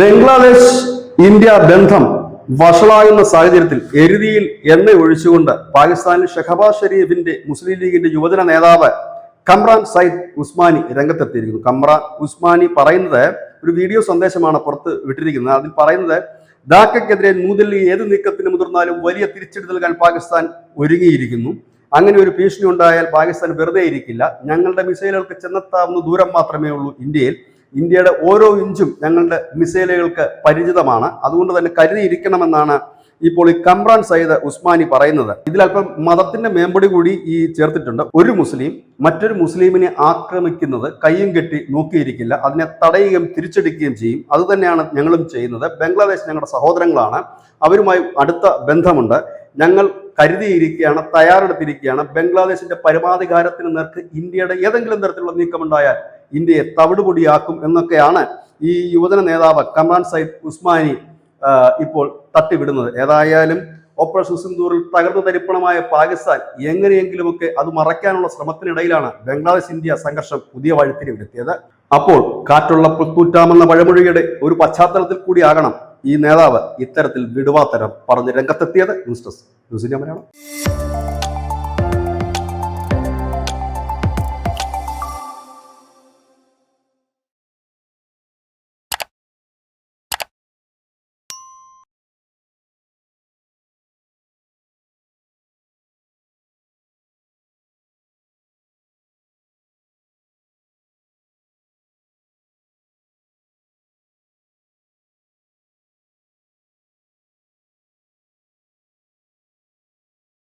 Bangladesh India ബന്ധം വഷളാകുന്ന സാഹചര്യത്തിൽ എരുതിയിൽ എണ്ണ ഒഴിച്ചുകൊണ്ട് പാകിസ്ഥാനിൽ ഷഹബാസ് ഷെരീഫിന്റെ മുസ്ലിം ലീഗിന്റെ യുവജന നേതാവ് കമ്രാൻ സയ്യിദ് ഉസ്മാനി രംഗത്തെത്തിയിരിക്കുന്നു. കമ്രാൻ ഉസ്മാനി പറയുന്നത് ഒരു വീഡിയോ സന്ദേശമാണ് പുറത്ത് വിട്ടിരിക്കുന്നത്. അതിൽ പറയുന്നത് ധാക്കയ്ക്കെതിരെ ന്യൂഡൽഹി ഏത് നീക്കത്തിന് മുതിർന്നാലും വലിയ തിരിച്ചടി നൽകാൻ പാകിസ്ഥാൻ ഒരുങ്ങിയിരിക്കുന്നു. അങ്ങനെ ഒരു ഭീഷണി ഉണ്ടായാൽ പാകിസ്ഥാൻ വെറുതെ ഇരിക്കില്ല. ഞങ്ങളുടെ മിസൈലുകൾക്ക് ചെന്നെത്താവുന്ന ദൂരം മാത്രമേ ഉള്ളൂ ഇന്ത്യയുടെ ഓരോ ഇഞ്ചും ഞങ്ങളുടെ മിസൈലുകൾക്ക് പരിചിതമാണ്. അതുകൊണ്ട് തന്നെ കരുതിയിരിക്കണമെന്നാണ് ഇപ്പോൾ ഈ കമ്രാൻ സയ്യിദ് ഉസ്മാനി പറയുന്നത്. ഇതിലല്പം മതത്തിന്റെ മേമ്പൊടി കൂടി ചേർത്തിട്ടുണ്ട്. ഒരു മുസ്ലിം മറ്റൊരു മുസ്ലിമിനെ ആക്രമിക്കുന്നത് കയ്യും കെട്ടി നോക്കിയിരിക്കില്ല, അതിനെ തടയുകയും തിരിച്ചടിക്കുകയും ചെയ്യും. അതുതന്നെയാണ് ഞങ്ങളും ചെയ്യുന്നത്. ബംഗ്ലാദേശ് ഞങ്ങളുടെ സഹോദരങ്ങളാണ്, അവരുമായി അടുത്ത ബന്ധമുണ്ട്. ഞങ്ങൾ കരുതിയിരിക്കുകയാണ്, തയ്യാറെടുത്തിരിക്കുകയാണ്. ബംഗ്ലാദേശിന്റെ പരമാധികാരത്തിന് നേർക്ക് ഇന്ത്യയുടെ ഏതെങ്കിലും തരത്തിലുള്ള നീക്കമുണ്ടായാൽ ഇന്ത്യയെ തവിടുപൊടിയാക്കും എന്നൊക്കെയാണ് ഈ യുവജന നേതാവ് കമ്രാൻ സയ്യിദ് ഉസ്മാനി ഇപ്പോൾ തട്ടിവിടുന്നത്. ഏതായാലും ഓപ്പറേഷൻ സിന്ദൂറിൽ തകർന്നു തരിപ്പണമായ പാകിസ്ഥാൻ എങ്ങനെയെങ്കിലുമൊക്കെ അത് മറയ്ക്കാനുള്ള ശ്രമത്തിനിടയിലാണ് ബംഗ്ലാദേശ് ഇന്ത്യ സംഘർഷം പുതിയ വഴിത്തിരിവിലെത്തിയത്. അപ്പോൾ കാറ്റുള്ള പുത്തൂറ്റാമെന്ന പഴമൊഴിയുടെ ഒരു പശ്ചാത്തലത്തിൽ കൂടിയാകണം ഈ നേതാവ് ഇത്തരത്തിൽ വിടുവാത്തരം പറഞ്ഞ് രംഗത്തെത്തിയത്. News desk news India Malayalam.